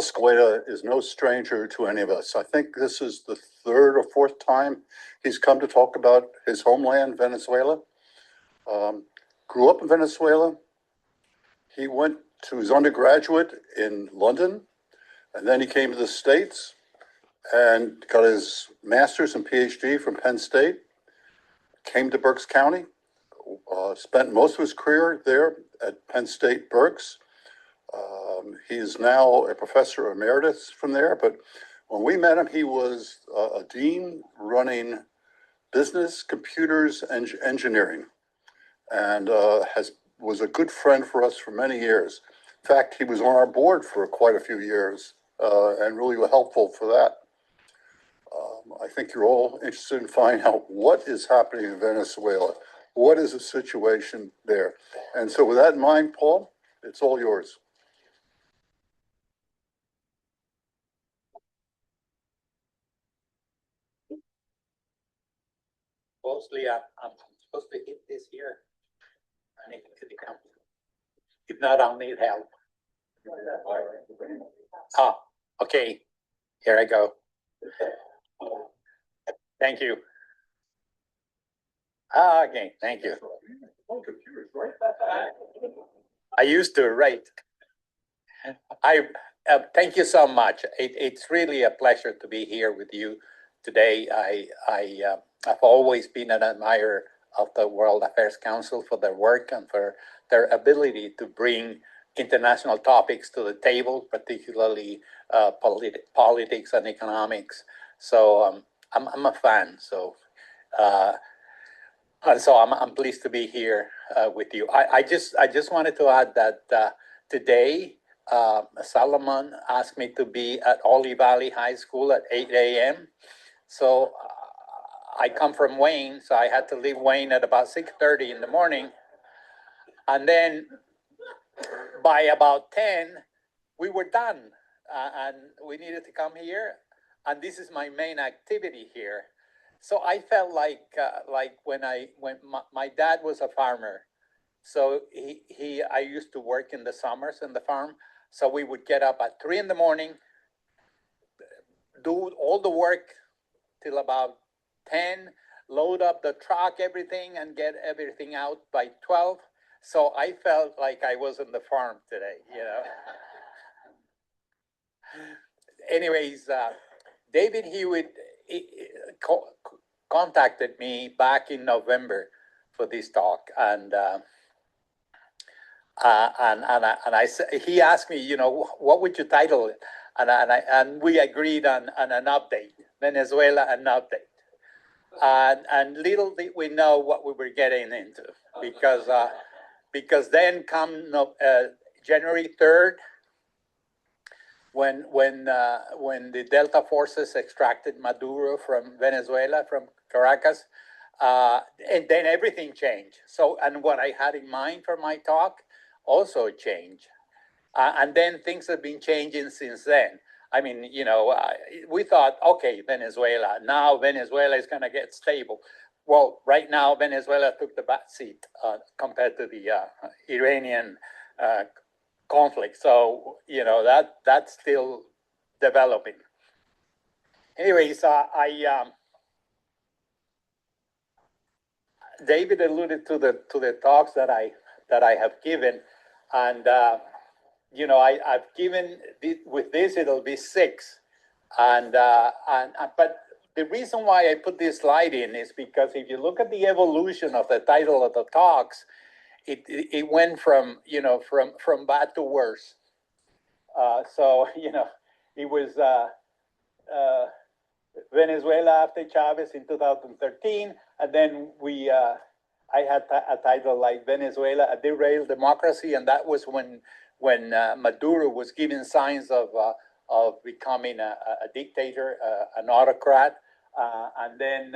Escaleta is no stranger to any of us. I think this is the third or fourth time he's come to talk about his homeland, Venezuela. Grew up in Venezuela. He went to his undergraduate in London, and then he came to the States and got his master's and PhD from Penn State, came to Berks County, spent most of his career there at Penn State Berks. He is now a professor emeritus from there, but when we met him, he was a dean running business, computers, and engineering, and was a good friend for us for many years. In fact, he was on our board for quite a few years and really helpful for that. I think you're all interested in finding out what is happening in Venezuela. What is the situation there? And so with that in mind, Paul, it's all yours. Mostly, I'm supposed to hit this here. I need to come. If not, I'll need help. Oh, okay. Here I go. Thank you. Okay, thank you. I used to write. Thank you so much. It's really a pleasure to be here with you today. I've always been an admirer of the World Affairs Council for their work and for their ability to bring international topics to the table, particularly politics and economics. So I'm a fan. So and so I'm pleased to be here with you. I just wanted to add that today Solomon asked me to be at Olive Valley High School at 8 a.m. So I come from Wayne, so I had to leave Wayne at about 6:30 in the morning. And then by about 10, we were done. And we needed to come here. And this is my main activity here. So I felt like when my dad was a farmer. So I used to work in the summers in the farm. So we would get up at 3 in the morning, do all the work till about 10, load up the truck, everything, and get everything out by 12. So I felt like I was on the farm today, you know. Anyways, David Hewitt contacted me back in November for this talk, and he asked me, you know, what would you title it? And we agreed on an update, Venezuela, an update. And little did we know what we were getting into, because then come January 3rd, when the Delta forces extracted Maduro from Venezuela, from Caracas, and then everything changed. So, and what I had in mind for my talk also changed. And then things have been changing since then. I mean, you know, we thought, okay, Venezuela, now Venezuela is going to get stable. Well, right now, Venezuela took the back seat compared to the Iranian conflict. So, you know, that's still developing. Anyways, David alluded to the talks that I have given, and you know, I've given with this, it'll be 6, but the reason why I put this slide in is because if you look at the evolution of the title of the talks, it went from, you know, from bad to worse. So, you know, it was Venezuela after Chavez in 2013, and then I had a title like Venezuela, a derailed democracy, and that was when Maduro was giving signs of becoming a dictator, an autocrat, and then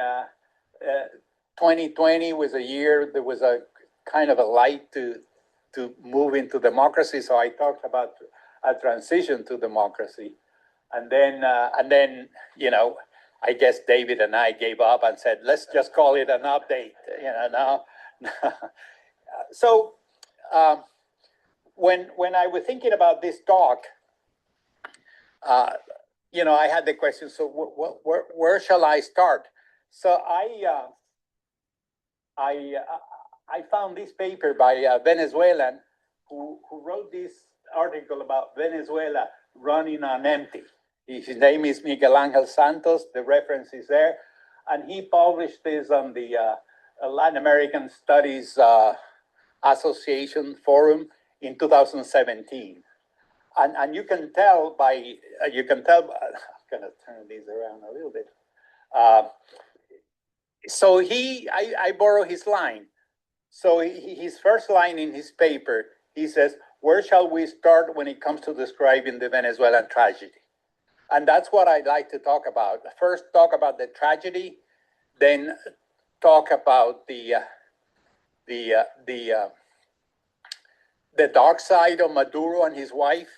2020 was a year there was a kind of a light to move into democracy. So I talked about a transition to democracy, and then you know, I guess David and I gave up and said, let's just call it an update. You know, now. So when I was thinking about this talk, uh, I had the question, so where shall I start? So I found this paper by a Venezuelan who wrote this article about Venezuela running on empty. His name is Miguel Angel Santos. The reference is there. And he published this on the Latin American Studies Association Forum in 2017. And you can tell by, I'm going to turn these around a little bit. So I borrow his line. So his first line in his paper, he says, where shall we start when it comes to describing the Venezuelan tragedy? And that's what I'd like to talk about. First, talk about the tragedy, then talk about the dark side of Maduro and his wife,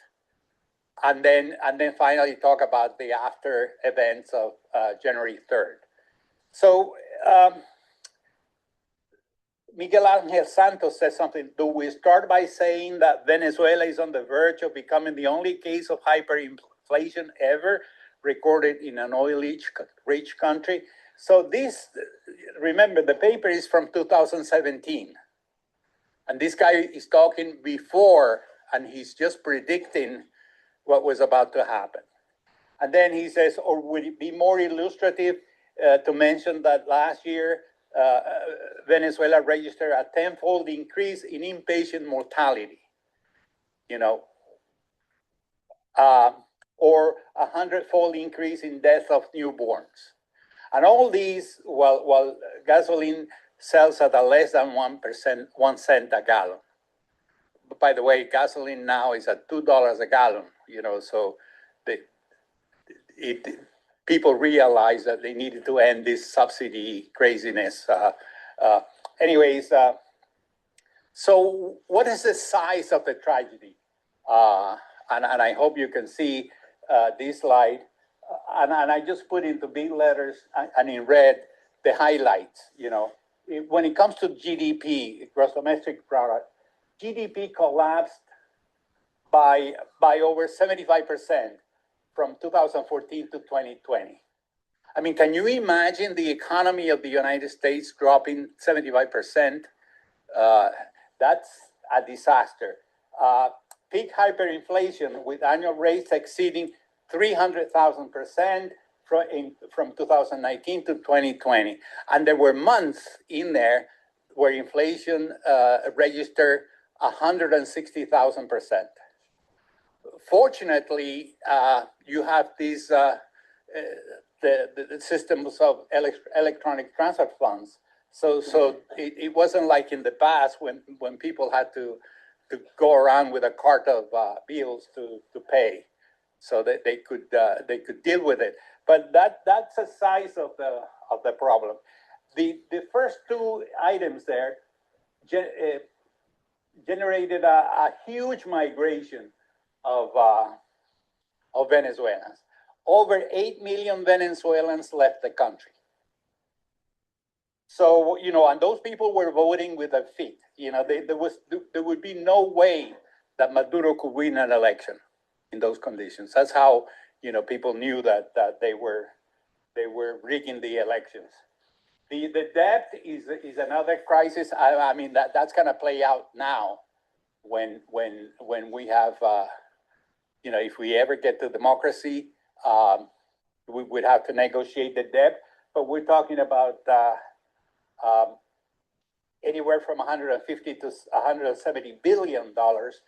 and then finally talk about the after events of January 3rd. So Miguel Angel Santos says something. Do we start by saying that Venezuela is on the verge of becoming the only case of hyperinflation ever recorded in an oil-rich country? So this, remember, the paper is from 2017. And this guy is talking before, and he's just predicting what was about to happen. And then he says, or would it be more illustrative to mention that last year, Venezuela registered a tenfold increase in inpatient mortality, or a 100-fold increase in death of newborns. And all these, while gasoline sells at a less than 1 cent a gallon. But by the way, gasoline now is at $2 a gallon, so people realized that they needed to end this subsidy craziness. So what is the size of the tragedy? And I hope you can see this slide. And I just put into big letters and in red the highlights. When it comes to GDP, gross domestic product, GDP collapsed by over 75% from 2014 to 2020. I mean, can you imagine the economy of the United States dropping 75%? That's a disaster. Peak hyperinflation with annual rates exceeding 300,000% from 2019 to 2020. And there were months in there where inflation registered 160,000%. Fortunately, you have these the systems of electronic transfer funds. So it wasn't like in the past when people had to go around with a cart of bills to pay, so that they could deal with it. But that's the size of the problem. The first two items there generated a huge migration of Venezuelans. Over 8 million Venezuelans left the country. So, and those people were voting with their feet. There would be no way that Maduro could win an election in those conditions. That's how, people knew that they were rigging the elections. The debt is another crisis. I mean, that's going to play out now when we have, if we ever get to democracy, we would have to negotiate the debt. But we're talking about anywhere from 150 to 170 billion dollars,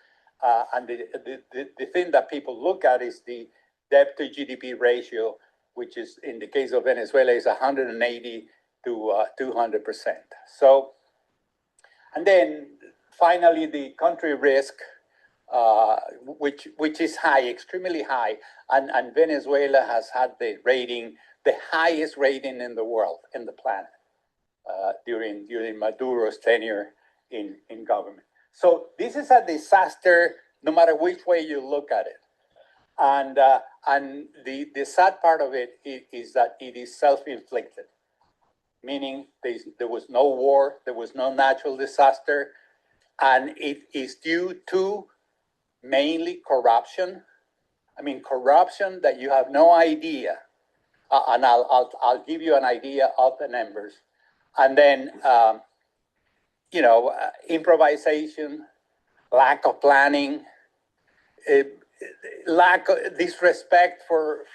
and the thing that people look at is the debt to GDP ratio, which is in the case of Venezuela is 180 to 200%. So, and then finally the country risk, which is high, extremely high, and Venezuela has had the highest rating in the world, in the planet, during Maduro's tenure in government. So this is a disaster, no matter which way you look at it. And the sad part of it is that it is self-inflicted, meaning there was no war, there was no natural disaster, and it is due to mainly corruption I mean, corruption that you have no idea. And I'll give you an idea of the numbers. And then, improvisation, lack of planning, uh, lack of disrespect for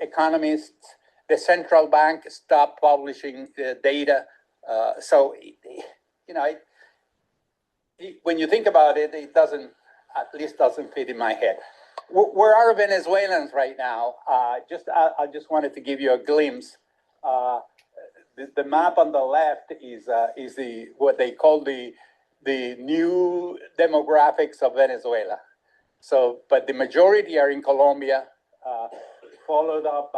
economists. The central bank stopped publishing data. So, when you think about it, it doesn't, at least doesn't fit in my head. Where are Venezuelans right now? I just wanted to give you a glimpse. The map on the left is the what they call the new demographics of Venezuela. So, but the majority are in Colombia, followed up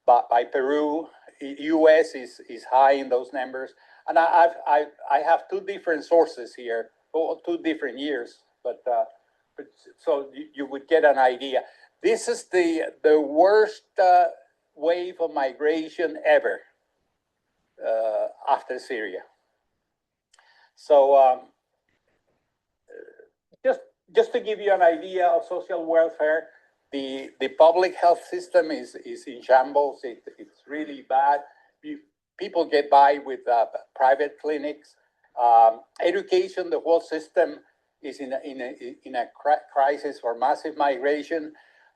by Peru. U.S. is high in those numbers, and I have two different sources here, or 2 different years, but so you would get an idea. This is the worst wave of migration ever after Syria. So just to give you an idea of social welfare, the public health system is in shambles. It's really bad. People get by with private clinics. Education, the whole system is in a crisis for massive migration.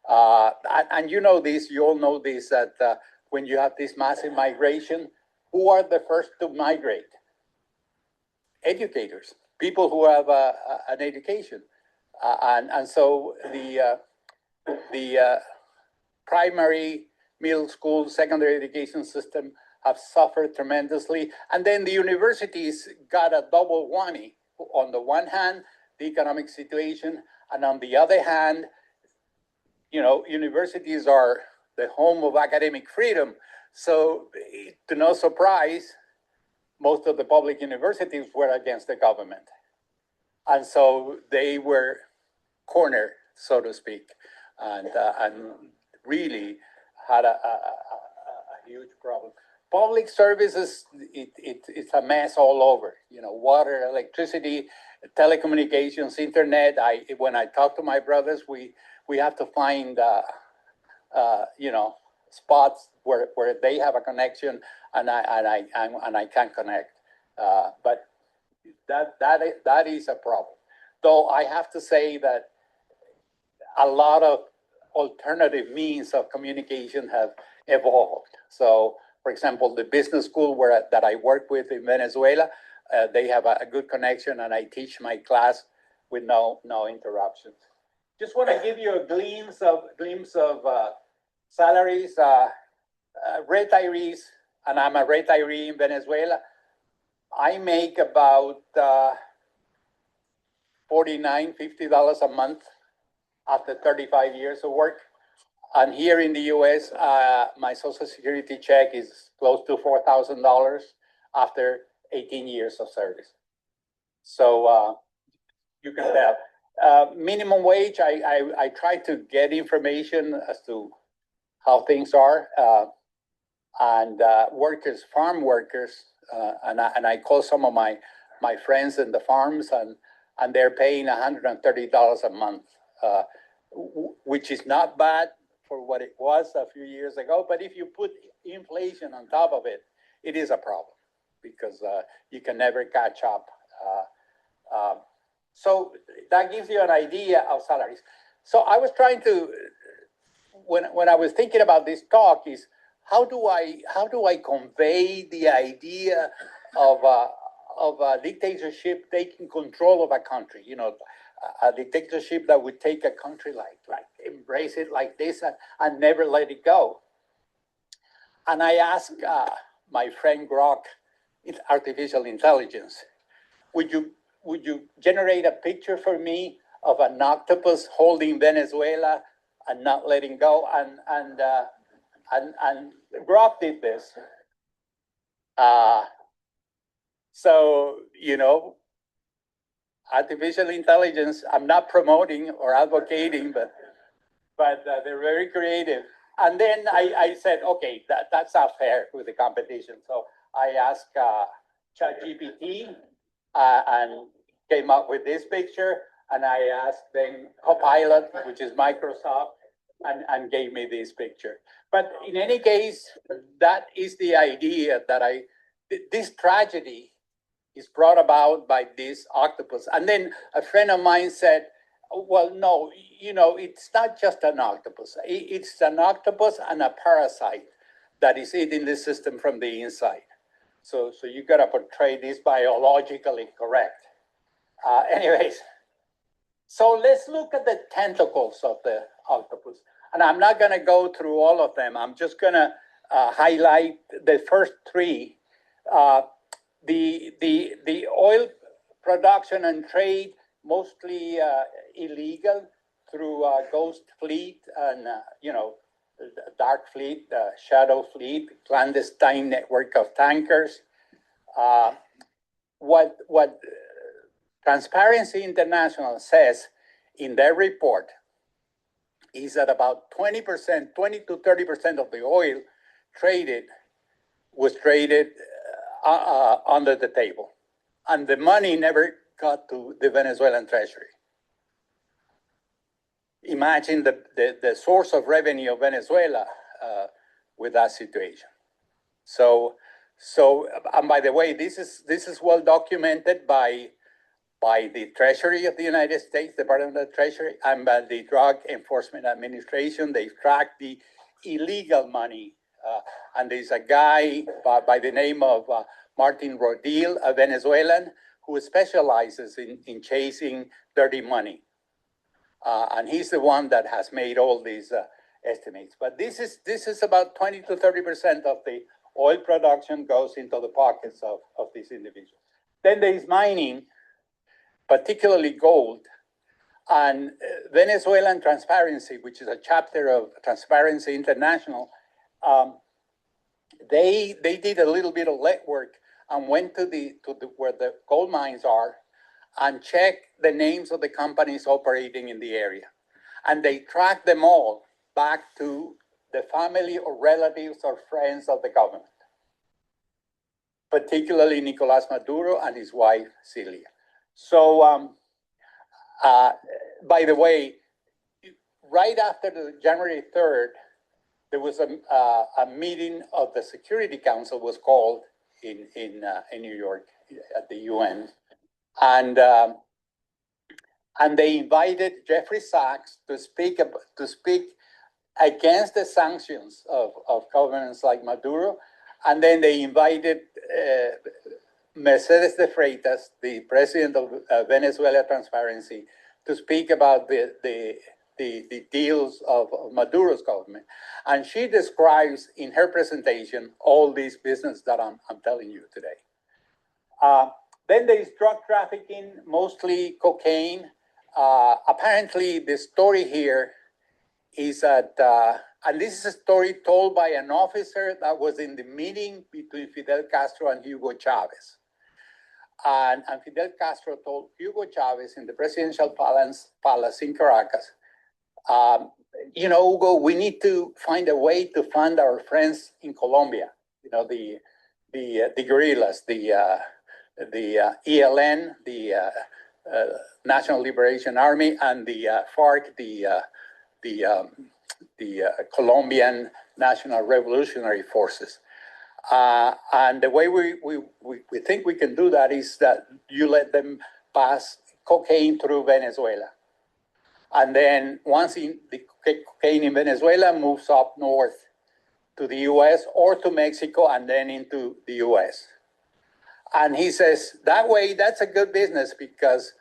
And you know this, you all know this, that when you have this massive migration, who are the first to migrate? Educators, people who have an education. And so the primary, middle school, secondary education system have suffered tremendously. And then the universities got a double whammy. On the one hand, the economic situation, and on the other hand, universities are the home of academic freedom. So, to no surprise, most of the public universities were against the government. And so they were cornered, so to speak, and really had a huge problem. Public services, it's a mess all over. Water, electricity, telecommunications, internet. When I talk to my brothers, we have to find spots where they have a connection and I can connect. But that is a problem. Though I have to say that a lot of alternative means of communication have evolved. So, for example, the business school that I work with in Venezuela, they have a good connection, and I teach my class with no interruptions. Just want to give you a glimpse of salaries. Retirees, and I'm a retiree in Venezuela. I make about $49, $50 a month after 35 years of work. And here in the US, my Social Security check is close to $4,000 after 18 years of service. So you can tell. Minimum wage, I try to get information as to how things are. And workers, farm workers, and I call some of my friends in the farms, and they're paying $130 a month, which is not bad for what it was a few years ago. But if you put inflation on top of it, it is a problem because you can never catch up. So that gives you an idea of salaries. So I was trying to, when I was thinking about this talk, is how do I convey the idea of a dictatorship taking control of a country? A dictatorship that would take a country like embrace it like this and never let it go. And I asked my friend Grok, artificial intelligence, would you generate a picture for me of an octopus holding Venezuela and not letting go? And Grok did this. So, artificial intelligence, I'm not promoting or advocating, but they're very creative. And then I said, okay, that's not fair with the competition. So I asked ChatGPT and came up with this picture. And I asked them Copilot, which is Microsoft, and gave me this picture. But in any case, that is the idea that this tragedy is brought about by this octopus. And then a friend of mine said, well, no, it's not just an octopus. It's an octopus and a parasite that is eating the system from the inside. So you gotta portray this biologically correct. Anyways, so let's look at the tentacles of the octopus. And I'm not gonna go through all of them. I'm just gonna highlight the first three. The oil production and trade, mostly illegal through ghost fleet and, dark fleet, shadow fleet, clandestine network of tankers. What Transparency International says in their report is that about 20%, 20 to 30% of the oil was traded under the table. And the money never got to the Venezuelan treasury. Imagine the source of revenue of Venezuela with that situation. So, and by the way, this is well documented by the Treasury of the United States, Department of the Treasury, and by the Drug Enforcement Administration. They've tracked the illegal money. And there's a guy by the name of Martin Rodil, a Venezuelan, who specializes in chasing dirty money. And he's the one that has made all these estimates. But this is about 20 to 30% of the oil production goes into the pockets of these individuals. Then there's mining, particularly gold. And Venezuelan Transparency, which is a chapter of Transparency International, they did a little bit of legwork and went to where the gold mines are and checked the names of the companies operating in the area. And they tracked them all back to the family or relatives or friends of the government, particularly Nicolás Maduro and his wife, Celia. So, by the way, right after the January 3rd, there was a meeting of the Security Council was called in New York at the UN. And they invited Jeffrey Sachs to speak against the sanctions of governments like Maduro. And then they invited Mercedes de Freitas, the president of Venezuela Transparency, to speak about the deals of Maduro's government. And she describes in her presentation all these business that I'm telling you today. Then there is drug trafficking, mostly cocaine. Apparently, the story here is that, and this is a story told by an officer that was in the meeting between Fidel Castro and Hugo Chavez. And Fidel Castro told Hugo Chavez in the presidential palace in Caracas, Hugo, we need to find a way to fund our friends in Colombia. The guerrillas, the ELN, the National Liberation Army, and the FARC, the Colombian National Revolutionary Forces. And the way we think we can do that is that you let them pass cocaine through Venezuela. And then once the cocaine in Venezuela moves up north to the US or to Mexico and then into the US. And he says, that way, that's a good business because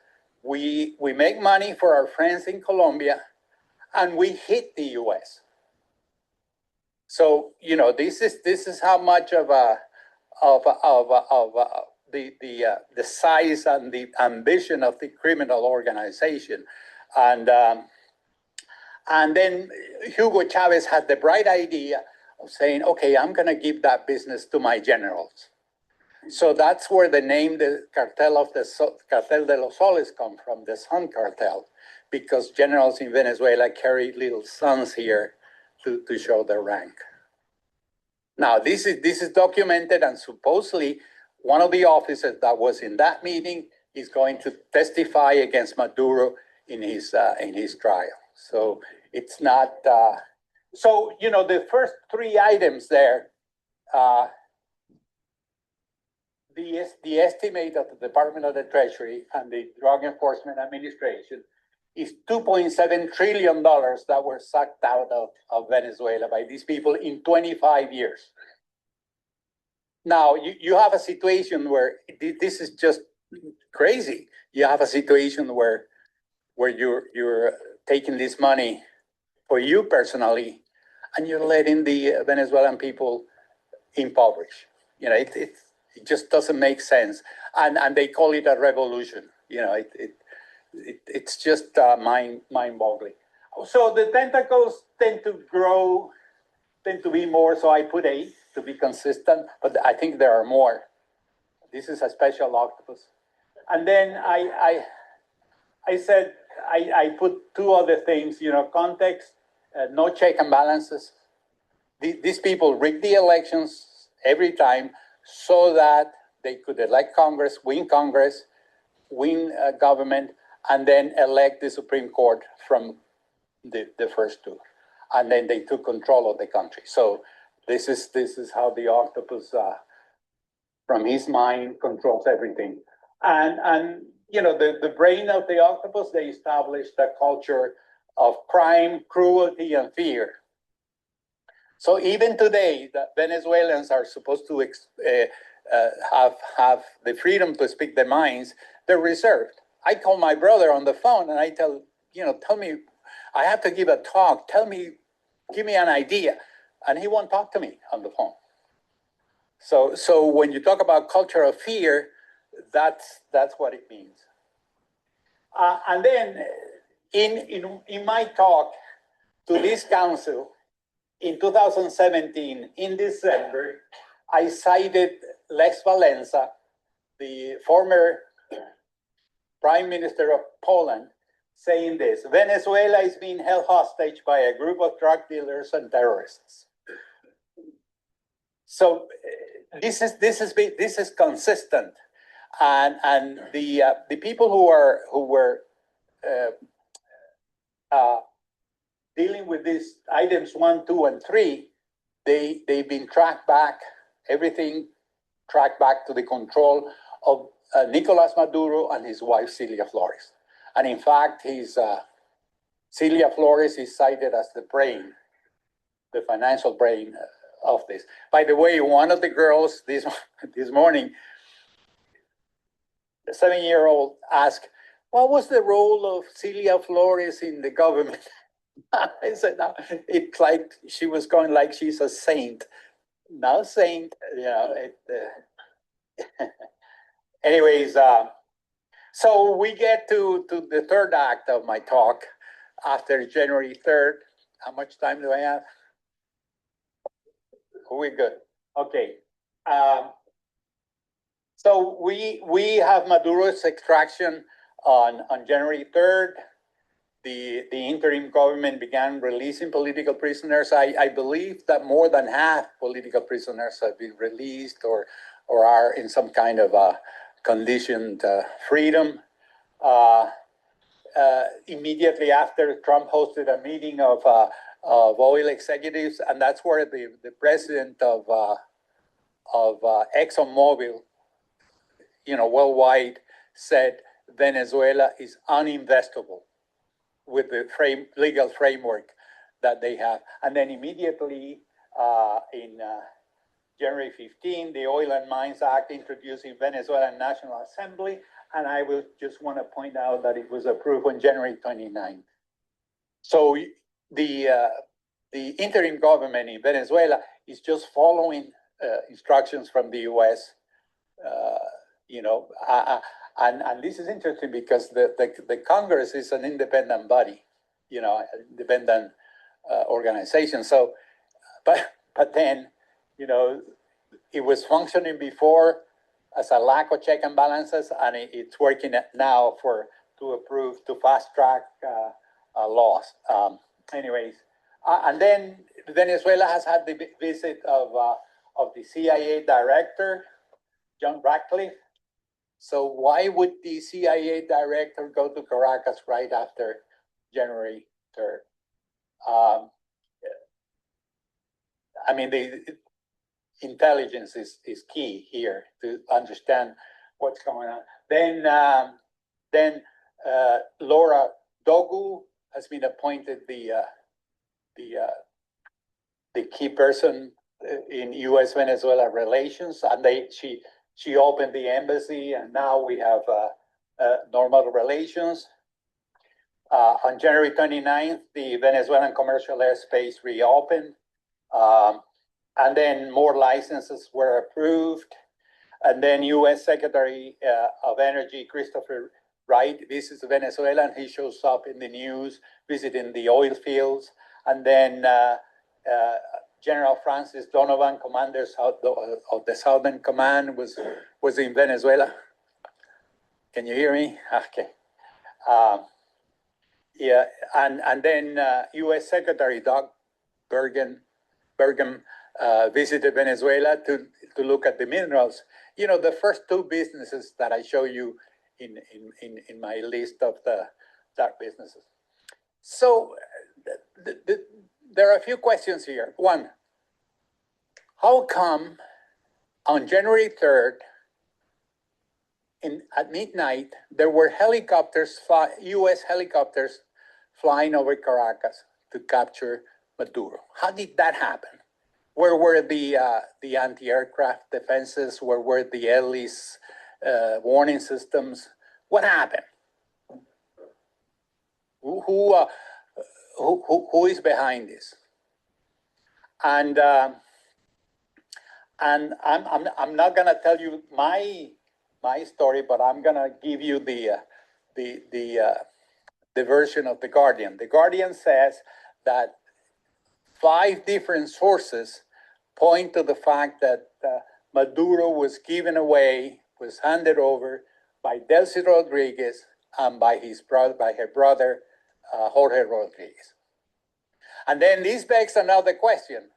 we make money for our friends in Colombia and we hit the US. So, this is how much of the size and the ambition of the criminal organization. And then Hugo Chavez had the bright idea of saying, okay, I'm going to give that business to my generals. So that's where the name, the Cartel de los Soles come from, the Sun Cartel, because generals in Venezuela carry little suns here to show their rank. Now, this is documented, and supposedly one of the officers that was in that meeting is going to testify against Maduro in his trial. So it's not. So the first three items there. The estimate of the Department of the Treasury and the Drug Enforcement Administration is $2.7 trillion that were sucked out of Venezuela by these people in 25 years. Now, you have a situation where this is just crazy. You have a situation where you're taking this money for you personally, and you're letting the Venezuelan people impoverish. It just doesn't make sense, and they call it a revolution. It's just mind-boggling. So the tentacles tend to grow, tend to be more. So I put 8 to be consistent, but I think there are more. This is a special octopus, and then I said I put 2 other things. Context, no check and balances. These people rig the elections every time so that they could elect Congress, win government, and then elect the Supreme Court from the first 2. And then they took control of the country. So this is how the octopus, from his mind, controls everything. And the brain of the octopus, they established a culture of crime, cruelty, and fear. So even today, the Venezuelans are supposed to have the freedom to speak their minds. They're reserved. I call my brother on the phone and I tell me, I have to give a talk. Give me an idea, and he won't talk to me on the phone. So when you talk about culture of fear, that's what it means. And then in my talk to this council, in 2017, in December, I cited Lech Walesa, the former Prime Minister of Poland, saying this: Venezuela is being held hostage by a group of drug dealers and terrorists. So this is consistent, and the people who were dealing with these items 1, 2, and 3, they've been tracked back. Everything tracked back to the control of Nicolas Maduro and his wife Celia Flores. And in fact, Celia Flores is cited as the brain, the financial brain of this. By the way, one of the girls this morning, the 7-year-old, asked, "What was the role of Celia Flores in the government?" I said, "No, it's like she was going like she's a saint." No saint, anyways, so we get to the third act of my talk after January 3rd. How much time do I have? We're good. Okay. So we have Maduro's extraction on January 3rd. The interim government began releasing political prisoners. I believe that more than half political prisoners have been released or are in some kind of conditioned freedom. Immediately after, Trump hosted a meeting of oil executives, and that's where the president of ExxonMobil, worldwide, said Venezuela is uninvestable with the legal framework that they have. And then immediately in January 15, the Oil and Mines Act introduced in Venezuelan National Assembly, and I will just want to point out that it was approved on January 29. So the interim government in Venezuela is just following instructions from the U.S. And this is interesting because the Congress is an independent body, independent organization. So, but then, it was functioning before as a lack of check and balances, and it's working now to fast track laws. Anyways, and then Venezuela has had the visit of the CIA director, John Ratcliffe. So why would the CIA director go to Caracas right after January 3rd? I mean, the intelligence is key here to understand what's going on. Then Laura Dogu has been appointed the key person in U.S.-Venezuela relations, and she opened the embassy, and now we have normal relations. On January 29th, the Venezuelan commercial airspace reopened, and then more licenses were approved. And then U.S. Secretary of Energy Christopher Wright visits Venezuela, and he shows up in the news visiting the oil fields. And then General Francis Donovan, commander of the Southern Command, was in Venezuela. Can you hear me? Okay. Yeah, and then U.S. Secretary Doug Burgum visited Venezuela to look at the minerals. You know, the first two businesses that I show you in my list of the dark businesses. So there are a few questions here. One, how come on January 3rd, at midnight, there were helicopters, U.S. helicopters flying over Caracas to capture Maduro? How did that happen? Where were the anti-aircraft defenses? Where were the ELIS warning systems? What happened? Who is behind this? And I'm not gonna tell you my story, but I'm gonna give you the version of The Guardian. The Guardian says that 5 different sources point to the fact that Maduro was given away, was handed over by Delcy Rodriguez and by her brother, Jorge Rodriguez. And then this begs another question.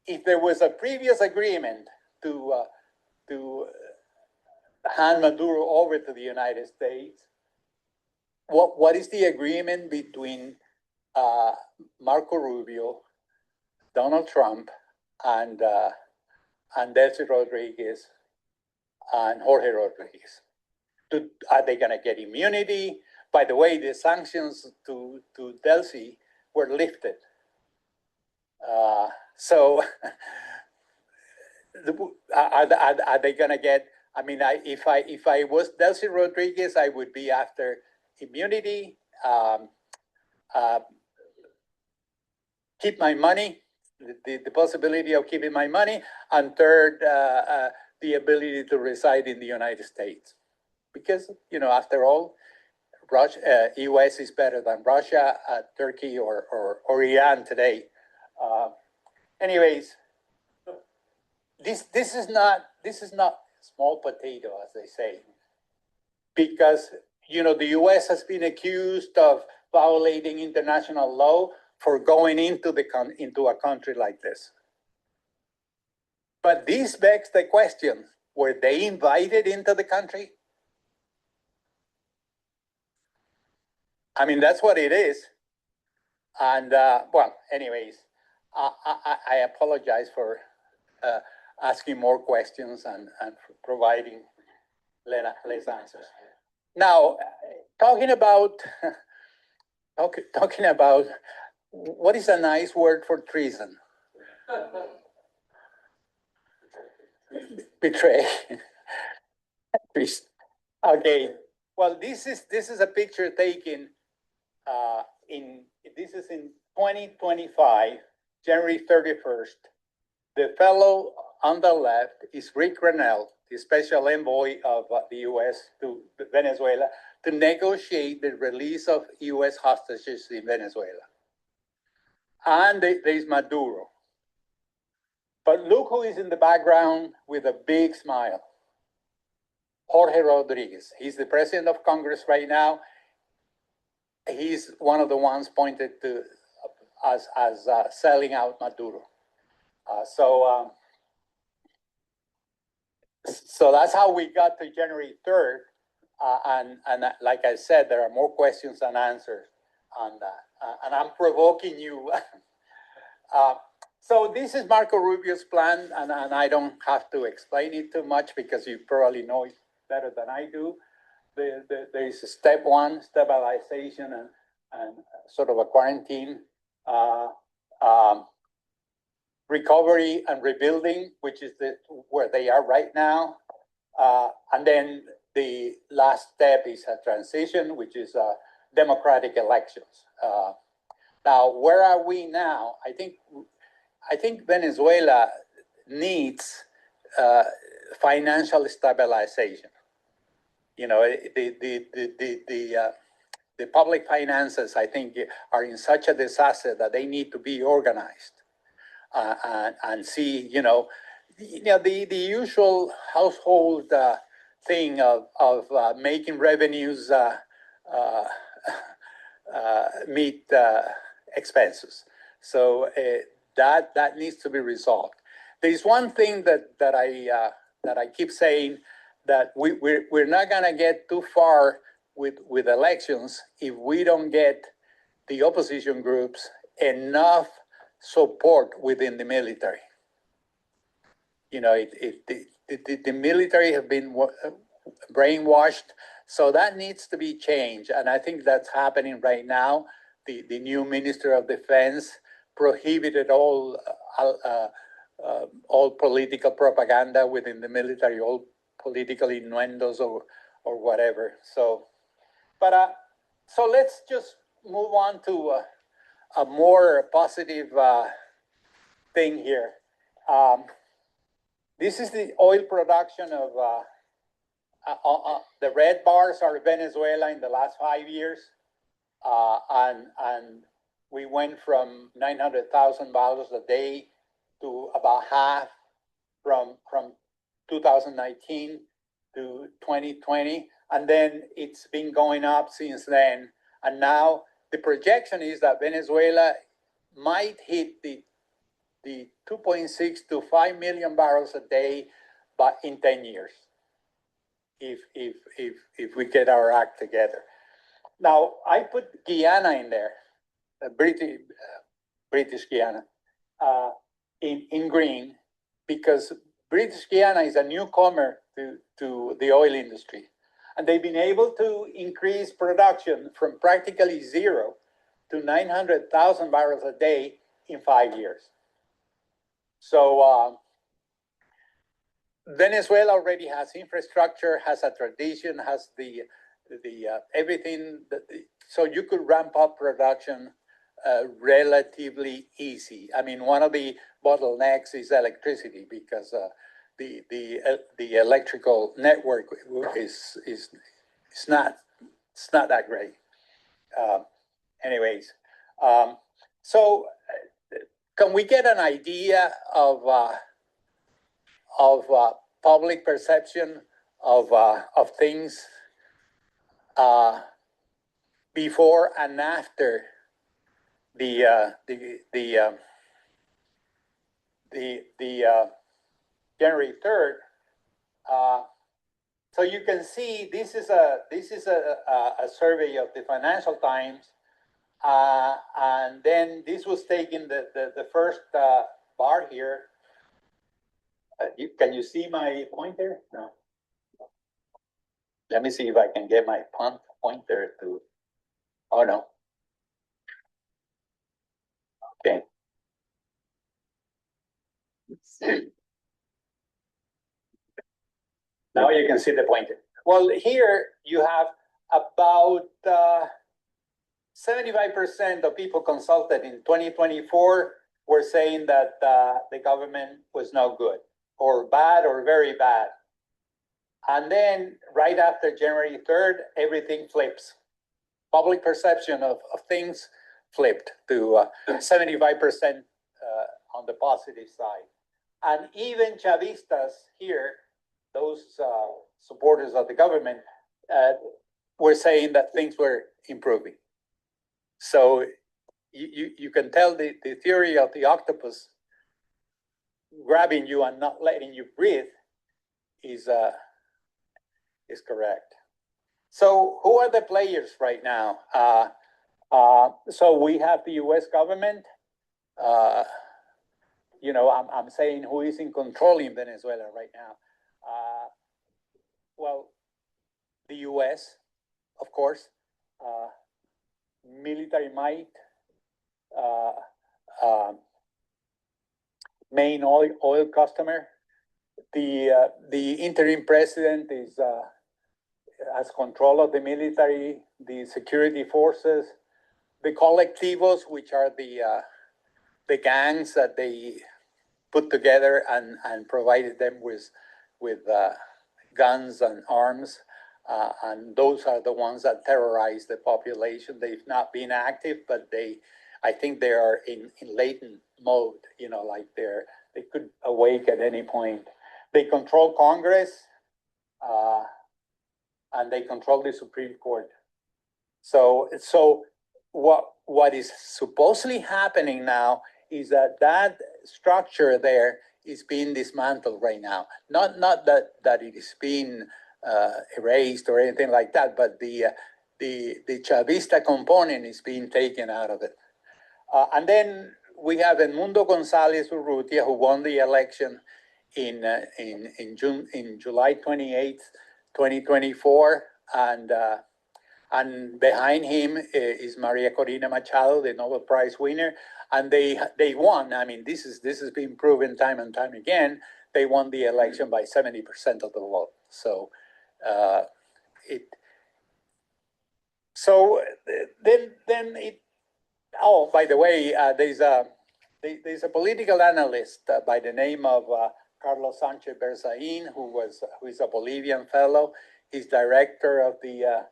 If there was a previous agreement to hand Maduro over to the United States, what is the agreement between Marco Rubio, Donald Trump, and Delcy Rodriguez and Jorge Rodriguez? Are they going to get immunity? By the way, the sanctions to Delcy were lifted. So are they going to get? I mean, if I was Delcy Rodriguez, I would be after immunity, keep my money, the possibility of keeping my money, and third, the ability to reside in the United States. Because, you know, after all, Russia, US is better than Russia, Turkey, or Iran today. Anyways, this is not small potato, as they say, because, you know, the US has been accused of violating international law for going into a country like this. But this begs the question, were they invited into the country? I mean, that's what it is. And well, anyways, I apologize for asking more questions and for providing less answers. Now, talking about what is a nice word for treason? Betray. Okay. Well, this is a picture taken this is in 2025, January 31st. The fellow on the left is Rick Grenell, the special envoy of the U.S. to Venezuela to negotiate the release of U.S. hostages in Venezuela. And there's Maduro. But look who is in the background with a big smile. Jorge Rodriguez. He's the president of Congress right now. He's one of the ones pointed to as selling out Maduro. So that's how we got to January 3rd. And like I said, there are more questions than answers on that. And I'm provoking you. So this is Marco Rubio's plan, and I don't have to explain it too much because you probably know it better than I do. There is step one, stabilization and sort of a quarantine, recovery and rebuilding, which is where they are right now. And then the last step is a transition, which is democratic elections. Now, where are we now? I think Venezuela needs financial stabilization. You know, the public finances, I think, are in such a disaster that they need to be organized and see, the usual household thing of making revenues meet expenses. So that needs to be resolved. There is one thing that I keep saying, that we're not going to get too far with elections if we don't get the opposition groups enough support within the military. You know, the military have been brainwashed, so that needs to be changed, and I think that's happening right now. The new Minister of Defense prohibited all political propaganda within the military, all political innuendos or whatever. So let's just move on to a more positive thing here. This is the oil production of the red bars are Venezuela in the last 5 years, and we went from 900,000 barrels a day to about half from 2019 to 2020, and then it's been going up since then. And now the projection is that Venezuela might hit the 2.6 to 5 million barrels a day, but in 10 years, if we get our act together. Now, I put Guyana in there, British Guyana, in green, because British Guyana is a newcomer to the oil industry. And they've been able to increase production from practically zero to 900,000 barrels a day in 5 years. So Venezuela already has infrastructure, has a tradition, has the everything. So you could ramp up production relatively easy. I mean, one of the bottlenecks is electricity, because the electrical network is not that great. Anyways, so can we get an idea of public perception of things before and after the January 3rd? So you can see this is a survey of the Financial Times, and then this was taken the first bar here. Can you see my pointer? No. Let me see if I can get my pointer to. Oh no. Okay. Now you can see the pointer. Well, here you have about 75% of people consulted in 2024 were saying that the government was no good, or bad, or very bad. And then right after January 3rd, everything flips. Public perception of things flipped to 75% on the positive side. And even Chavistas here, those supporters of the government, were saying that things were improving. So you can tell the theory of the octopus grabbing you and not letting you breathe is correct. So who are the players right now? So we have the U.S. government. I'm saying who is in control in Venezuela right now. Well, the U.S., of course, military might, main oil customer. The interim president has control of the military, the security forces, the colectivos, which are the gangs that they put together and provided them with guns and arms. And those are the ones that terrorize the population. They've not been active, but I think they are in latent mode, like they could awake at any point. They control Congress, and they control the Supreme Court. So what is supposedly happening now is that structure there is being dismantled right now. Not that it is being erased or anything like that, but the Chavista component is being taken out of it. And then we have Edmundo González Urrutia, who won the election in July 28th, 2024, and behind him is Maria Corina Machado, the Nobel Prize winner, and they won. I mean, this has been proven time and time again. They won the election by 70% of the vote. So Oh, by the way, there's a political analyst by the name of Carlos Sanchez Berzain, who is a Bolivian fellow. He's director of the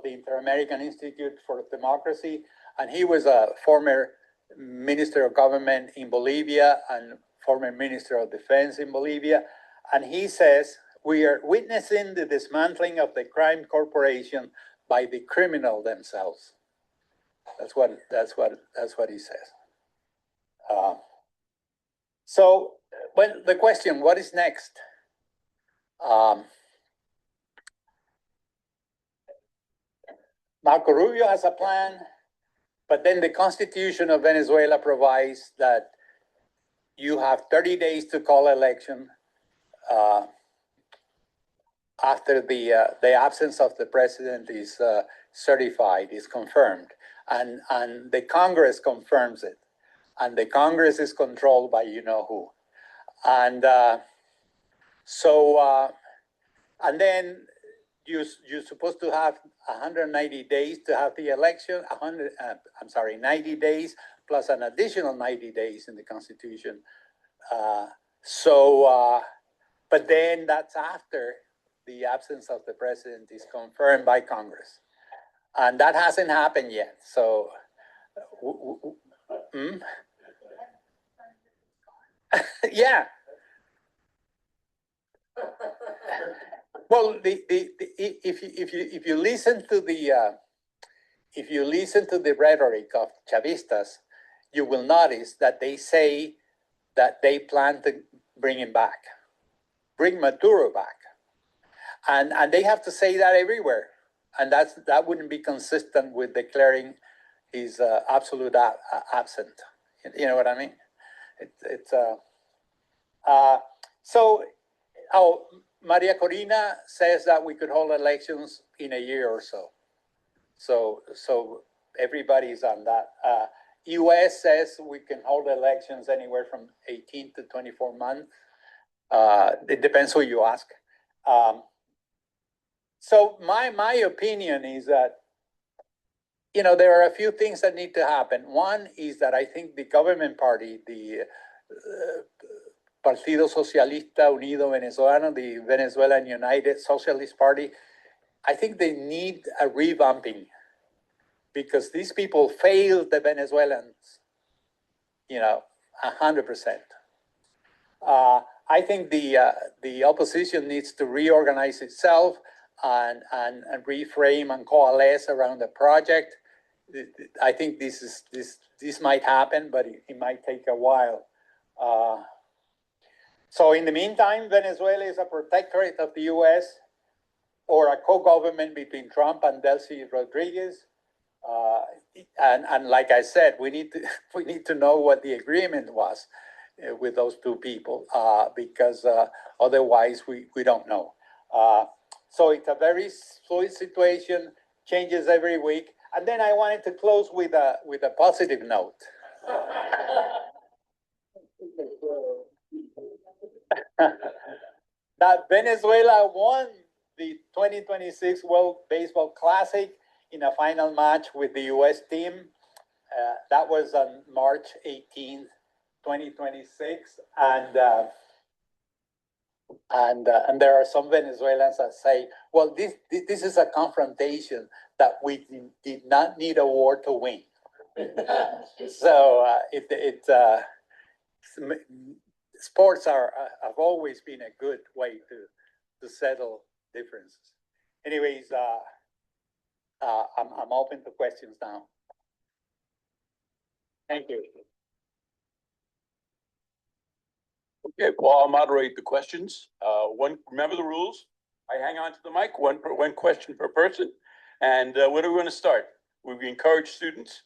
Inter-American Institute for Democracy, and he was a former minister of government in Bolivia and former minister of defense in Bolivia. And he says, we are witnessing the dismantling of the crime corporation by the criminal themselves. That's what he says. So, well, the question, what is next? Marco Rubio has a plan, but then the Constitution of Venezuela provides that you have 30 days to call election after the absence of the president is certified, is confirmed, and the Congress confirms it, and the Congress is controlled by you know who, and and then you're supposed to have 190 days to have the election. 90 days plus an additional 90 days in the Constitution. But then that's after the absence of the president is confirmed by Congress. And that hasn't happened yet. So, yeah. Well, if you listen to the rhetoric of Chavistas, you will notice that they say that they plan to bring him back, bring Maduro back. And they have to say that everywhere. And that wouldn't be consistent with declaring he's absolute absent. You know what I mean? Maria Corina says that we could hold elections in a year or so. So everybody's on that. US says we can hold elections anywhere from 18 to 24 months. It depends who you ask. So my opinion is that, there are a few things that need to happen. One is that I think the government party, the Partido Socialista Unido Venezolano, the Venezuelan United Socialist Party, I think they need a revamping because these people failed the Venezuelans, 100%. I think the opposition needs to reorganize itself and reframe and coalesce around the project. I think this might happen, but it might take a while. So in the meantime, Venezuela is a protectorate of the US or a co-government between Trump and Delcy Rodriguez. And like I said, we need to we need to know what the agreement was with those two people because otherwise we don't know. So it's a very fluid situation, changes every week. And then I wanted to close with a positive note. That Venezuela won the 2026 World Baseball Classic in a final match with the US team. That was on March 18th, 2026. And there are some Venezuelans that say, well, this is a confrontation that we did not need a war to win. So sports have always been a good way to settle differences. Anyways, I'm open to questions now. Thank you. Okay, well, I'll moderate the questions. Remember the rules. I hang on to the mic, one question per person. And where do we want to start? We encourage students.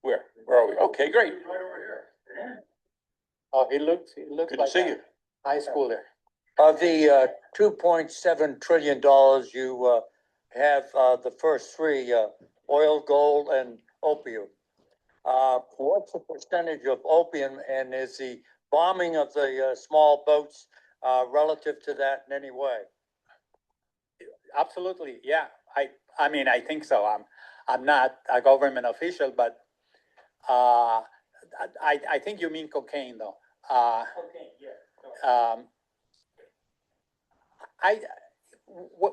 Where are we? Okay, great. Right over here. Oh, he looks Good like to see a you. high schooler. Of the $2.7 trillion, you have the first three, oil, gold, and opium. What's the percentage of opium, and is the bombing of the small boats relative to that in any way? Absolutely, yeah. I mean, I think so. I'm not a government official, but I think you mean cocaine, though. Cocaine, yeah.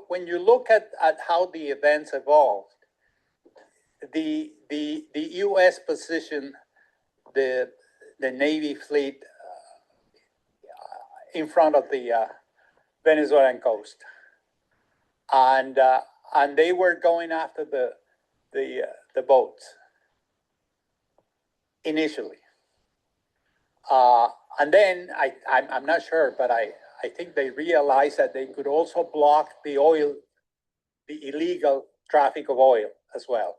When you look at how the events evolved, the U.S. position the Navy fleet in front of the Venezuelan coast, and they were going after the boats initially, and then I'm not sure, but I think they realized that they could also block the illegal traffic of oil as well.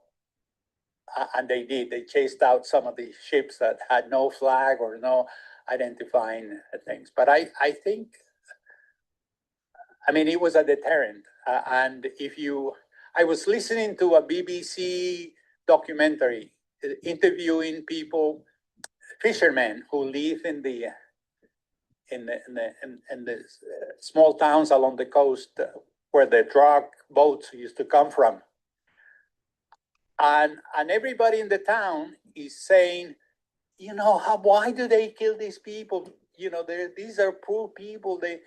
And they did. They chased out some of the ships that had no flag or no identifying things. But I think, I mean, it was a deterrent. And I was listening to a BBC documentary interviewing people, fishermen who live in the small towns along the coast where the drug boats used to come from. And everybody in the town is saying, you know, why do they kill these people? You know, these are poor people. They,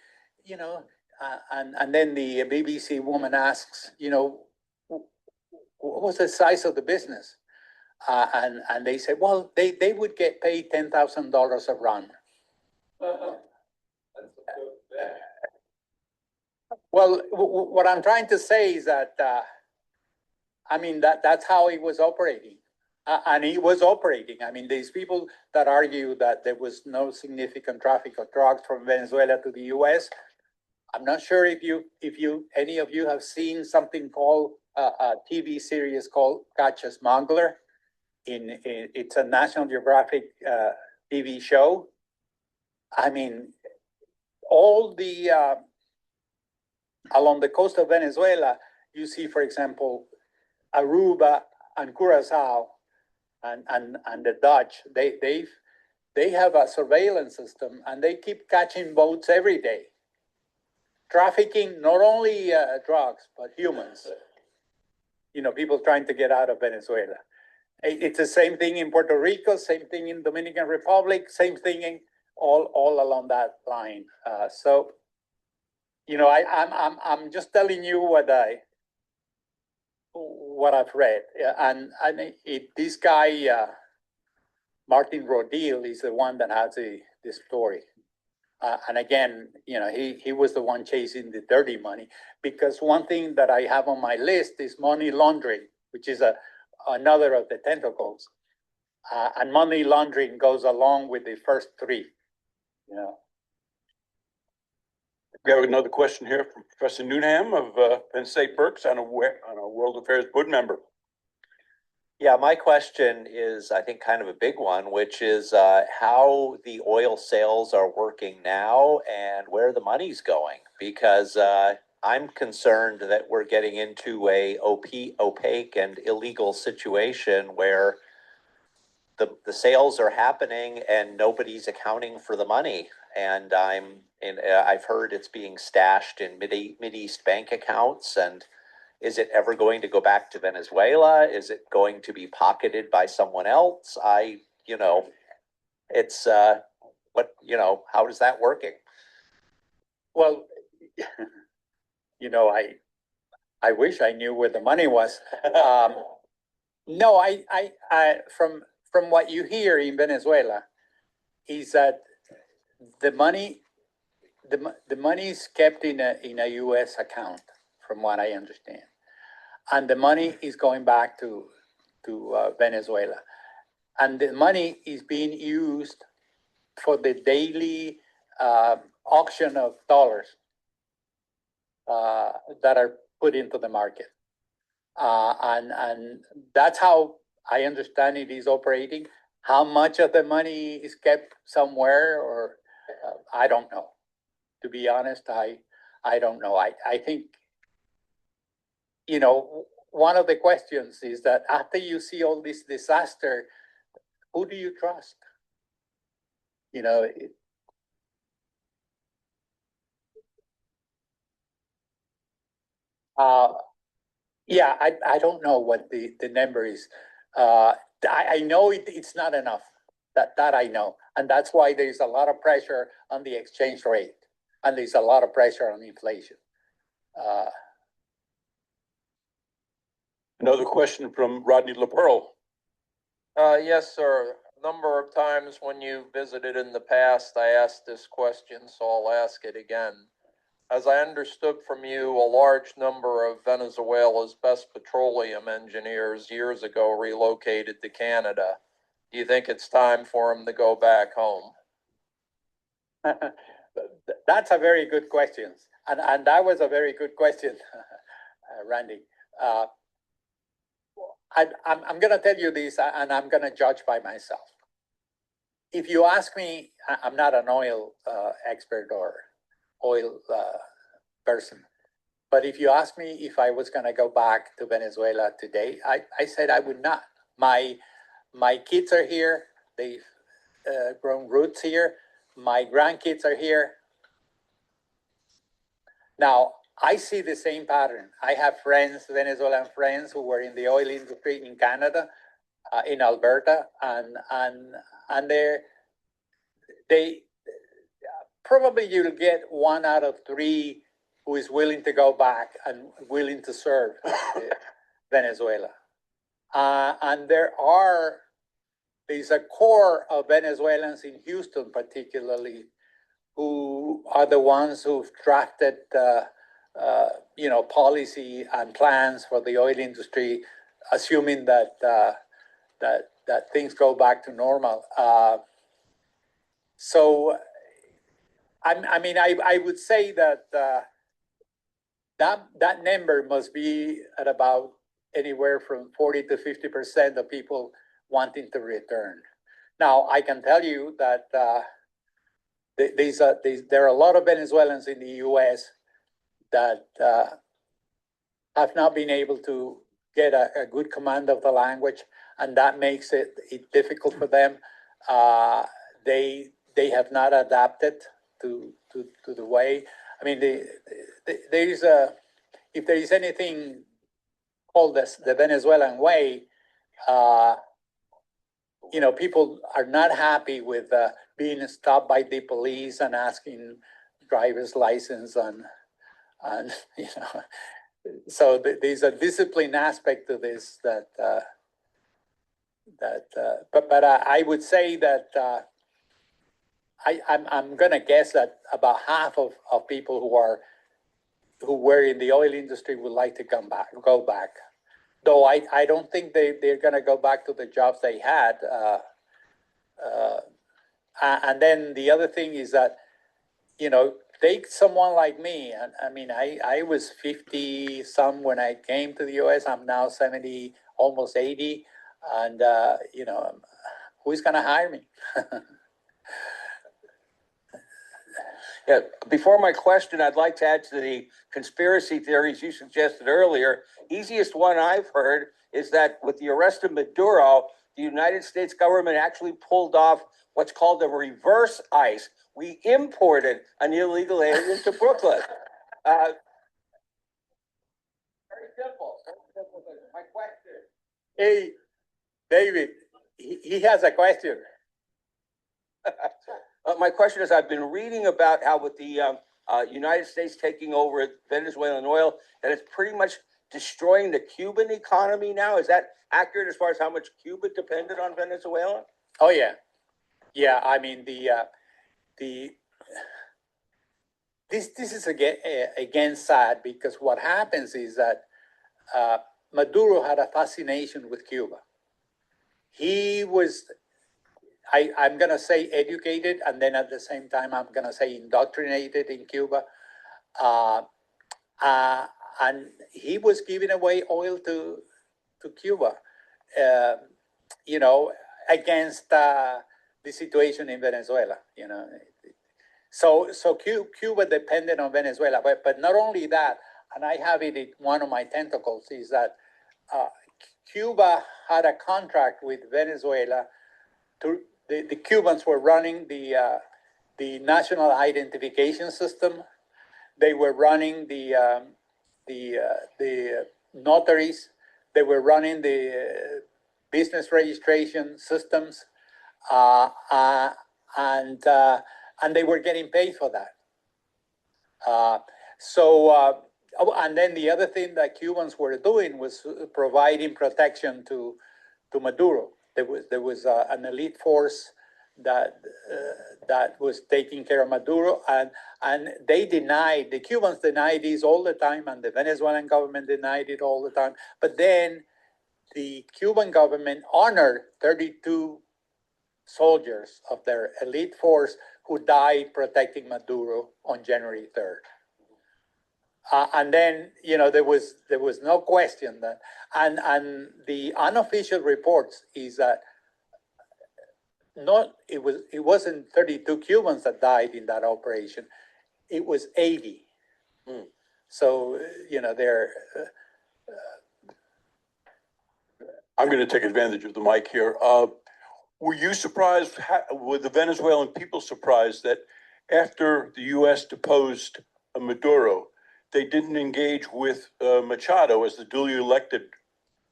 you know, and then the BBC woman asks, you know, what was the size of the business? And they say, well, they would get paid $10,000 a run. Well, what I'm trying to say is that, I mean, that's how it was operating. And it was operating. I mean, these people that argue that there was no significant traffic of drugs from Venezuela to the US, I'm not sure if any of you have seen something called a TV series called Catch a Smuggler. It's a National Geographic TV show. I mean, all the along the coast of Venezuela, you see, for example, Aruba and Curacao and the Dutch, they have a surveillance system and they keep catching boats every day, trafficking not only drugs, but humans. You know, people trying to get out of Venezuela. It's the same thing in Puerto Rico, same thing in Dominican Republic, same thing in all along that line. So, you know, I'm just telling you what I've read, and this guy Martin Rodil is the one that has this story, and again, you know, he was the one chasing the dirty money, because one thing that I have on my list is money laundering, which is another of the tentacles. And money laundering goes along with the first three. Yeah. We have another question here from Professor Newnham of Penn State Berks on a World Affairs Board member. Yeah, my question is, I think, kind of a big one, which is how the oil sales are working now and where the money's going. Because I'm concerned that we're getting into a opaque and illegal situation where the sales are happening and nobody's accounting for the money. And I've heard it's being stashed in Mideast bank accounts. And is it ever going to go back to Venezuela? Is it going to be pocketed by someone else? It's how is that working? Well, I wish I knew where the money was. No, I from what you hear in Venezuela is that the money is kept in a U.S. account, from what I understand, and the money is going back to Venezuela, and the money is being used for the daily auction of dollars that are put into the market, and that's how I understand it is operating. How much of the money is kept somewhere, or I don't know. To be honest, I don't know. I think, one of the questions is that after you see all this disaster, who do you trust? Yeah, I don't know what the number is. I know it's not enough. That I know. And that's why there's a lot of pressure on the exchange rate. And there's a lot of pressure on inflation. Another question from Rodney LaPearl. Yes, sir. A number of times when you visited in the past, I asked this question, so I'll ask it again. As I understood from you, a large number of Venezuela's best petroleum engineers years ago relocated to Canada. Do you think it's time for them to go back home? That's a very good question. And that was a very good question, Randy. I'm going to tell you this, and I'm going to judge by myself. If you ask me, I'm not an oil expert or oil person, but if you ask me if I was going to go back to Venezuela today, I said I would not. My kids are here. They've grown roots here. My grandkids are here. Now, I see the same pattern. I have friends, Venezuelan friends, who were in the oil industry in Canada, in Alberta, and they probably you'll get 1 out of 3 who is willing to go back and willing to serve Venezuela. And there's a core of Venezuelans in Houston, particularly, who are the ones who've drafted policy and plans for the oil industry, assuming that things go back to normal. So, I would say that that number must be at about anywhere from 40 to 50% of people wanting to return. Now, I can tell you that there are a lot of Venezuelans in the U.S. that have not been able to get a good command of the language, and that makes it difficult for them. They have not adapted to the way. I mean, if there is anything called the Venezuelan way, people are not happy with being stopped by the police and asking driver's license and so there's a discipline aspect to this but I would say that I'm gonna guess that about half of people who were in the oil industry would like to go back, Though I don't think they're gonna go back to the jobs they had. And then the other thing is that, take someone like me, and I mean, I was 50 some when I came to the US. I'm now 70, almost 80. And, who's gonna hire me? Yeah, before my question, I'd like to add to the conspiracy theories you suggested earlier. Easiest one I've heard is that with the arrest of Maduro, the United States government actually pulled off what's called a reverse ICE. We imported an illegal alien to Brooklyn. Very simple. My question. Hey, David, he has a question. My question is, I've been reading about how with the United States taking over Venezuelan oil, that it's pretty much destroying the Cuban economy now. Is that accurate as far as how much Cuba depended on Venezuela? Oh, yeah. Yeah, I mean, this is again sad, because what happens is that Maduro had a fascination with Cuba. He was, I'm going to say educated, and then at the same time, I'm going to say indoctrinated in Cuba. And he was giving away oil to Cuba, against the situation in Venezuela, So Cuba depended on Venezuela, but not only that, and I have it in one of my tentacles, is that Cuba had a contract with Venezuela to the Cubans were running the national identification system. They were running the notaries. They were running the business registration systems, and they were getting paid for that. And then the other thing that Cubans were doing was providing protection to Maduro. There was an elite force that was taking care of Maduro, and the Cubans denied this all the time, and the Venezuelan government denied it all the time. But then the Cuban government honored 32 soldiers of their elite force who died protecting Maduro on January 3rd. And then, there was no question that, and the unofficial reports is that it wasn't 32 Cubans that died in that operation. It was 80. So, they're. I'm going to take advantage of the mic here. Were you surprised, were the Venezuelan people surprised that after the U.S. deposed Maduro, they didn't engage with Machado as the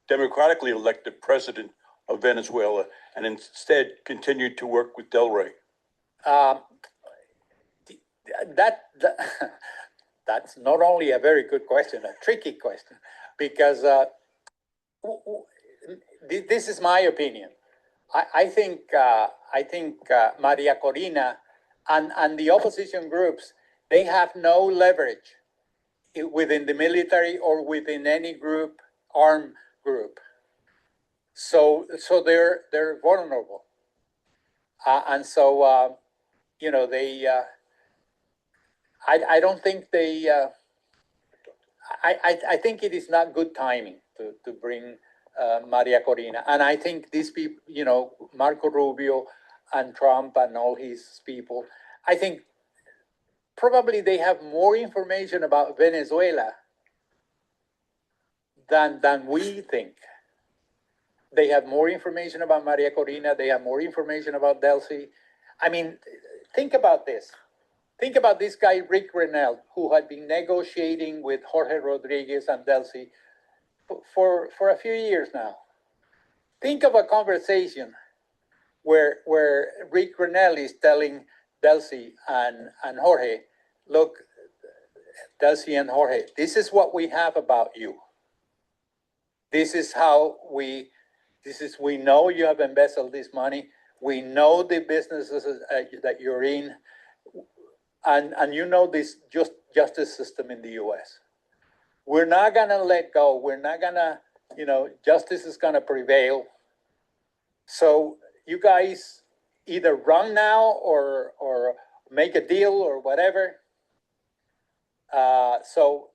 democratically elected president of Venezuela, and instead continued to work with Del Rey? That's not only a very good question, a tricky question, because this is my opinion. I think Maria Corina and the opposition groups, they have no leverage within the military or within any armed group. So they're vulnerable, and so they. I don't think they. I think it is not good timing to bring Maria Corina, and I think these people, Marco Rubio and Trump and all his people, I think probably they have more information about Venezuela than we think. They have more information about Maria Corina. They have more information about Delcy. I mean, think about this. Think about this guy, Rick Renell, who had been negotiating with Jorge Rodriguez and Delcy for a few years now. Think of a conversation where Rick Renell is telling Delcy and Jorge, look, Delcy and Jorge, this is what we have about you. This is how we know you have embezzled this money. We know the businesses that you're in, and you know this justice system in the U.S. We're not gonna let go. We're not gonna justice is gonna prevail. So you guys either run now or make a deal or whatever. So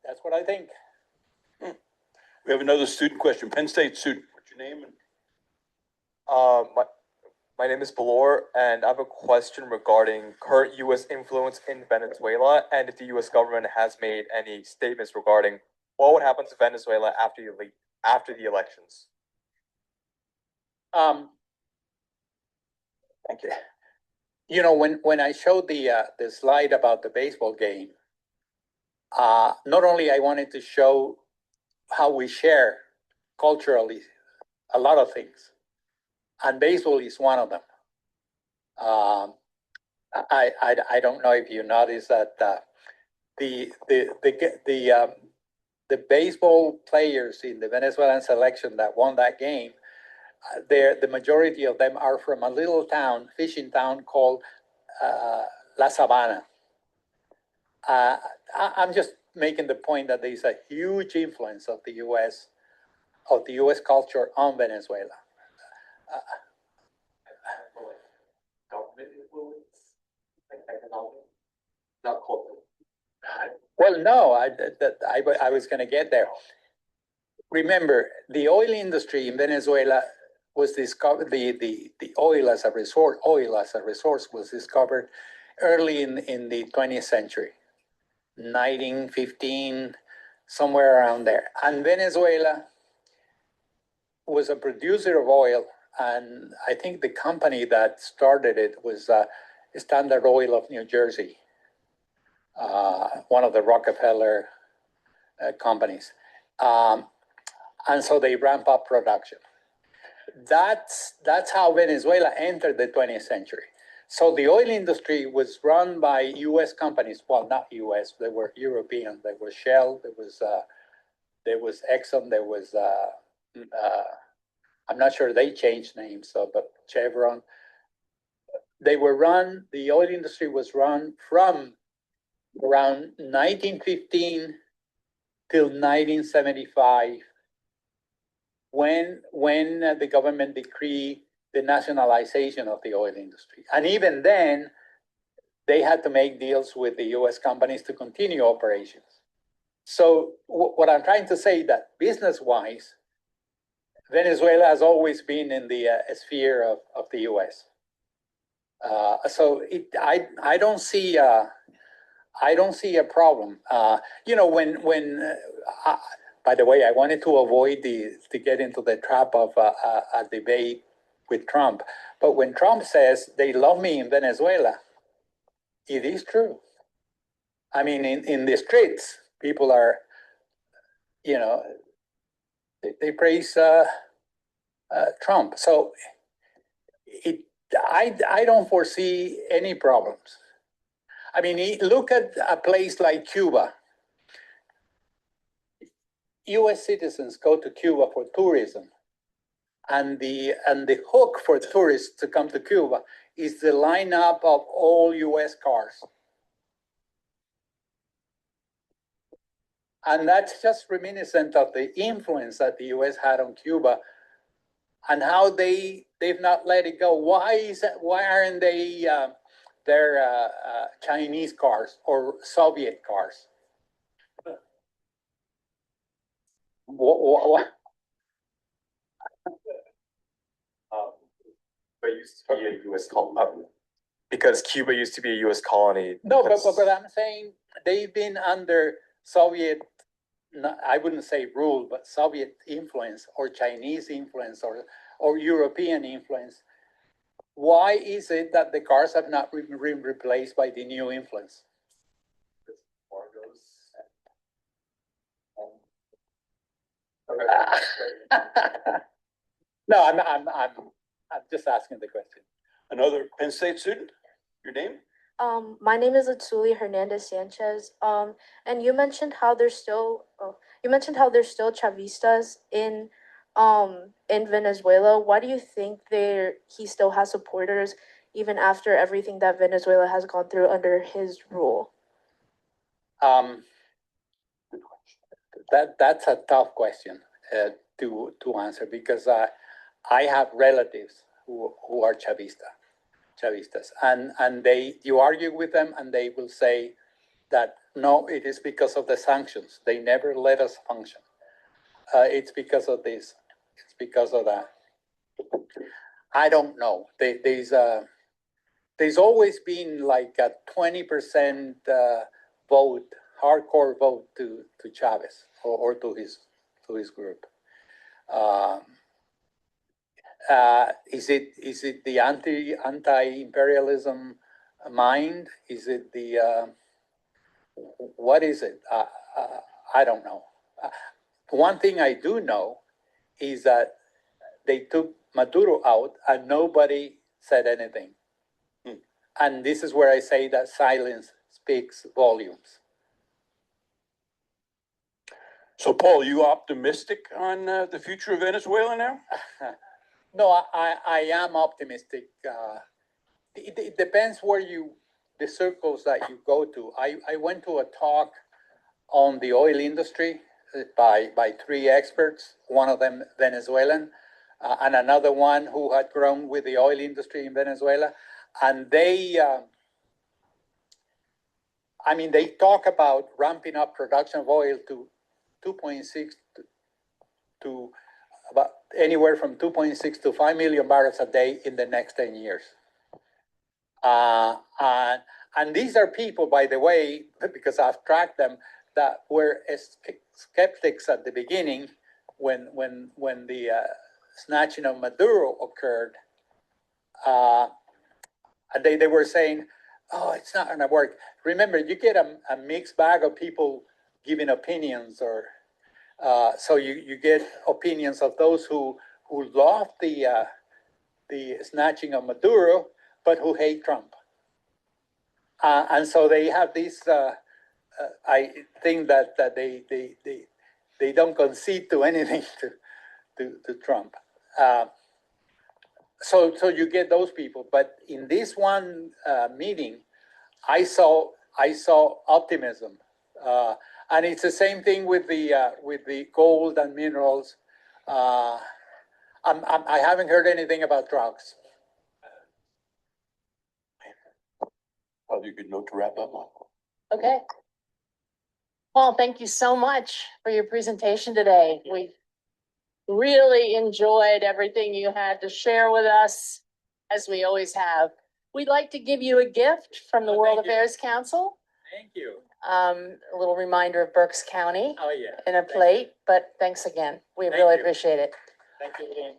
that's what I think. We have another student question, Penn State student. What's your name? My name is Balor, and I have a question regarding current U.S. influence in Venezuela, and if the U.S. government has made any statements regarding what would happen to Venezuela after the elections. Thank you. When I showed the slide about the baseball game, not only I wanted to show how we share culturally a lot of things, and baseball is one of them. I don't know if you noticed that the baseball players in the Venezuelan selection that won that game, the majority of them are from a little town, fishing town called La Sabana. I'm just making the point that there's a huge influence of the U.S. Culture on Venezuela. Government influence, like economic, not cultural. Well, no, I was going to get there. Remember, the oil industry in Venezuela was discovered. The oil as a resource was discovered early in the 20th century, 1915, somewhere around there. And Venezuela was a producer of oil, and I think the company that started it was Standard Oil of New Jersey, one of the Rockefeller companies. And so they ramp up production. That's how Venezuela entered the 20th century. So the oil industry was run by U.S. companies. Well, not U.S. They were European. There was Shell. There was Exxon. There was I'm not sure they changed names. But Chevron. The oil industry was run from around 1915 till 1975, when the government decreed the nationalization of the oil industry. And even then, they had to make deals with the U.S. companies to continue operations. So what I'm trying to say that business-wise, Venezuela has always been in the sphere of the U.S. So I don't see a problem. By the way, I wanted to avoid to get into the trap of a debate with Trump. But when Trump says they love me in Venezuela, it is true. I mean, in the streets, people are, they praise Trump. So I don't foresee any problems. I mean, look at a place like Cuba. U.S. citizens go to Cuba for tourism, and the hook for tourists to come to Cuba is the lineup of all U.S. cars, and that's just reminiscent of the influence that the U.S. had on Cuba, and how they've not let it go. Why aren't they their Chinese cars or Soviet cars? What? But used to be a U.S. colony, because Cuba used to be a U.S. colony. No, but I'm saying they've been under Soviet, I wouldn't say rule, but Soviet influence or Chinese influence or European influence. Why is it that the cars have not been replaced by the new influence? No, I'm just asking the question. Another Penn State student, your name? My name is Atsuli Hernandez Sanchez. And you mentioned how there's still Chavistas in Venezuela. Why do you think he still has supporters even after everything that Venezuela has gone through under his rule? That's a tough question. to answer, because I have relatives who are Chavistas, and you argue with them, and they will say that no, it is because of the sanctions. They never let us function. It's because of this. It's because of that. I don't know. There's always been like a 20% vote, hardcore vote to Chavez or to his group. Is it the anti-imperialism mind? Is it the what is it? I don't know. One thing I do know is that they took Maduro out and nobody said anything. And this is where I say that silence speaks volumes. So, Paul, you optimistic on the future of Venezuela now? No, I am optimistic. It depends where the circles that you go to. I went to a talk on the oil industry by three experts, one of them Venezuelan, and another one who had grown with the oil industry in Venezuela. And they talk about ramping up production of oil to 2.6 to about anywhere from 2.6 to 5 million barrels a day in the next 10 years. And these are people, by the way, because I've tracked them, that were skeptics at the beginning when the snatching of Maduro occurred. And they were saying, oh, it's not going to work. Remember, you get a mixed bag of people giving opinions, or so you get opinions of those who love the snatching of Maduro, but who hate Trump. And so they have this, I think that they don't concede to anything to Trump. So you get those people, but in this one meeting, I saw optimism, and it's the same thing with the gold and minerals. I haven't heard anything about drugs. Probably a good note to wrap up on. Okay. Paul, thank you so much for your presentation today. We really enjoyed everything you had to share with us, as we always have. We'd like to give you a gift from the World Affairs Council. Thank you. A little reminder of Berks County Oh, yeah. in a plate, but thanks again. We Thank really you. appreciate it. Thank you, Jane.